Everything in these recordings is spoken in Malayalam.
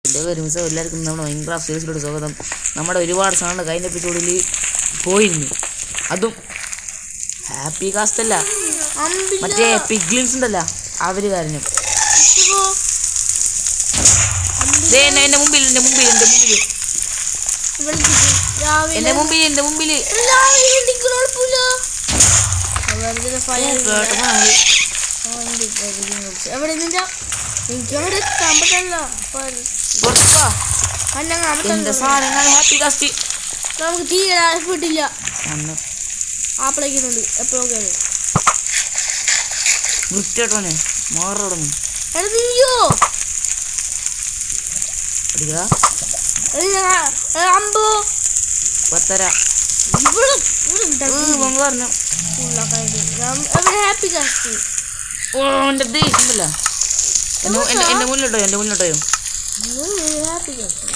എല്ലാവർക്കും നമ്മുടെ മൈൻക്രാഫ്റ്റ് സീരീസിലോട്ട് സ്വാഗതം. നമ്മുടെ ഒരുപാട് സാധനം കഴിഞ്ഞ എപ്പിസോഡിൽ പോയിരുന്നു. അതും ഹാപ്പി കാസ്റ്റ് അല്ല, മറ്റേ പിഗ്ലിൻസ് ഉണ്ടല്ല അവര് കാരണം. എന്റെ മുമ്പിൽ ഹാപ്പി കാസ്റ്റ് നമുക്ക് തീരെ എഫേർട്ടില്ല. ആപ്പിളേക്കുന്നുണ്ട് എപ്പോഴൊക്കെ വൃത്തിയായിട്ടോനെ മാറോടൊന്നും അമ്പോ പത്തര പറഞ്ഞു ഹാപ്പി കാസ്റ്റ്. ഓ എന്റെ ദേഷ്യമില്ല. എന്റെ മുന്നിലോട്ടോ ഹാപ്പി കാസ്റ്റ്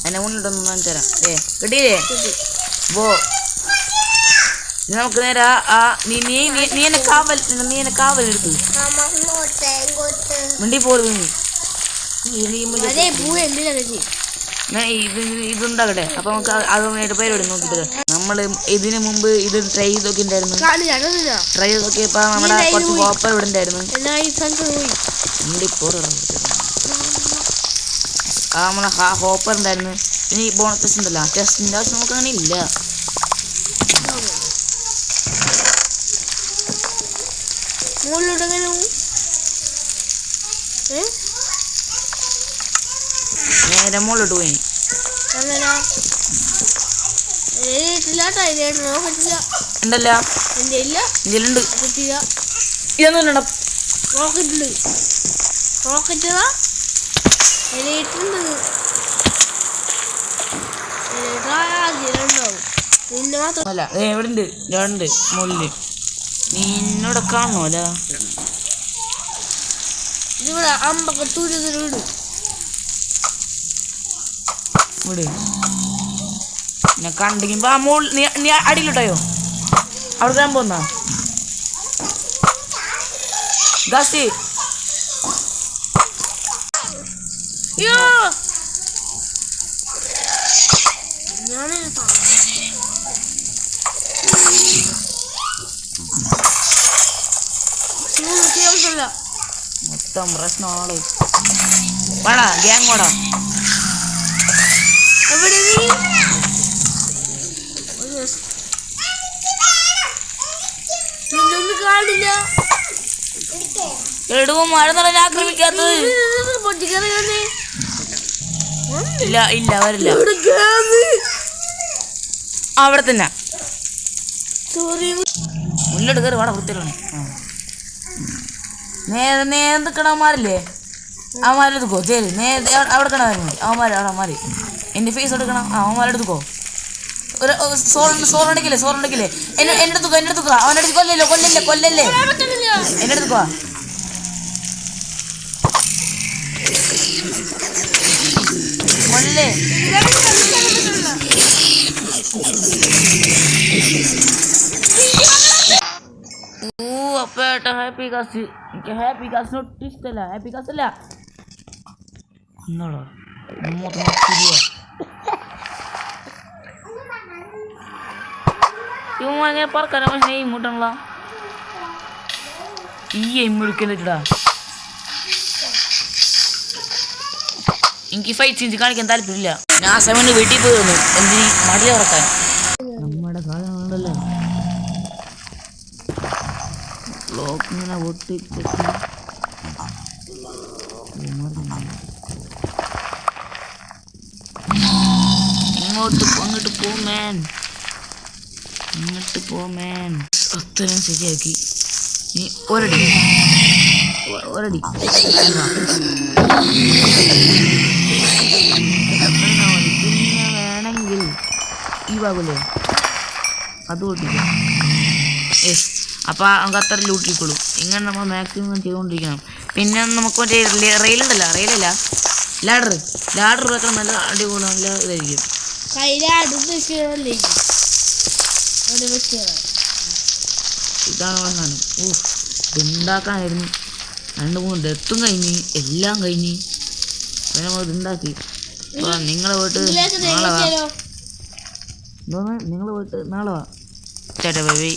എന്നെ മുന്നിട്ടൊന്നും ഞാൻ തരാം. കിട്ടിയില്ലേ? ബോ നമുക്ക് നേരെ നീ എന്നെ കാവലെടുത്ത് മിണ്ടി പോലും ഇതുണ്ടാകട്ടെ. അപ്പൊ നമുക്ക് അതുമായിട്ട് പരിപാടി നോക്കിട്ട് നമ്മള് ഇതിനു മുമ്പ് ഇത് ട്രൈ ചെയ്തൊക്കെ ഉണ്ടായിരുന്നു. ട്രൈ ചെയ്തൊക്കെ ഇപ്പൊ നമ്മുടെ കുറച്ച് ഹോപ്പർ ഇവിടെ ഉണ്ടായിരുന്നു. നമ്മളെ ഹോപ്പർ ഉണ്ടായിരുന്നു. പിന്നെ ഈ ബോണസ് ടെസ്റ്റ് ഉണ്ടല്ലോ, ടെസ്റ്റിന്റെ ആവശ്യം നമുക്ക് അങ്ങനെ ഇല്ല. നേരെ മുകളിലോട്ട് പോയി ഉണ്ടല്ലോ. ഇതിലുണ്ട് ഇതൊന്നുമില്ലണ്ട അല്ല എവിടെ ഉണ്ട്? രണ്ട് മുകളില് നിന്നോടെ കാണണോ? അല്ല ഇവിടെ അമ്പൊക്കെ വീട് ഇവിടെ ഞാൻ കണ്ടെങ്കിൽ ആ മോൾ നീ അടിയിലോട്ടോ അവിടെ ഞാൻ പോന്നാ ഗാസ്റ്റി മൊത്തം പ്രശ്നമാണ്. വേടാ ഗ്യാങ് വേടാ കാണില്ല. ആക്രമിക്കാത്തത് ഇല്ല ഇല്ല വരില്ല. അവിടെ തന്നെ മുന്നോട്ട് കയറി വേണം. വൃത്തിയിലാണ് നേന്തിക്കണമാരില്ലേ? അവന്മാരെടുക്കോ ചേരി അവിടെ കിടന്നു. അവന്മാര് എൻ്റെ ഫേസ് എടുക്കണം. അവന്മാരെടുക്കോ സോറുണ്ടെങ്കിലേ എന്നെ എടുത്തുക്കോ. അവൻ്റെ അടുത്ത് കൊല്ലല്ലേ എന്നെ എടുത്തുക്കോ. കൊല്ലല്ലേ അപ്പേട്ട ഹാപ്പി കാസ്റ്റ്. എനിക്ക് ഹാപ്പി കാസ്റ്റ് ഒട്ടും ഇഷ്ടമല്ല. ഹാപ്പി കാസ്റ്റ് അല്ല ഒന്നോളോ ഇങ്ങനെ പറക്കാനാ. പക്ഷേ ഇങ്ങോട്ടാണല്ല ഈ എമ്മിടിക്കുന്ന വെച്ചിടാ. എനിക്ക് ഫൈറ്റ് സീൻസ് കാണിക്കാൻ താല്പര്യമില്ല. ഞാൻ ആ സമയം വീട്ടിൽ പോയി വന്നു. എന്തിന് മടിയ ഉറക്കാൻ. നമ്മുടെ സാധനങ്ങളുണ്ടല്ലോ ബ്ലോക്ക് ഇങ്ങനെ ഒട്ടിച്ചിട്ട് അങ്ങോട്ട് പോമേൻ. അത്രയും ശരിയാക്കി. നീ ഒരടി പിന്നെ വേണമെങ്കിൽ ഈ ഭാഗല്ലേ അത് ഓട്ടിക്കാം. യെസ്, അപ്പോൾ നമുക്ക് അത്ര ലൂട്ടിക്കോളൂ. ഇങ്ങനെ നമ്മൾ മാക്സിമം ചെയ്തുകൊണ്ടിരിക്കണം. പിന്നെ നമുക്ക് മറ്റേ റെയിലല്ല ലാഡർ വെക്കണം. നല്ല അടിപൊളി നല്ല ഇതായിരിക്കും. ഇതാണ് സാധനം. ഇതുണ്ടാക്കാനായിരുന്നു 2-3 ഡെത്തും കഴിഞ്ഞ് എല്ലാം കഴിഞ്ഞ് പിന്നെ നമ്മൾ ഇതുണ്ടാക്കി അപ്പോൾ നിങ്ങൾ പോയിട്ട് ഇതിലേക്ക് നാളെ വാ തേങ്ങ എന്തോന്ന് നിങ്ങൾ പോയിട്ട് നാളെ വാ ചേട്ടാ ബൈ ബൈ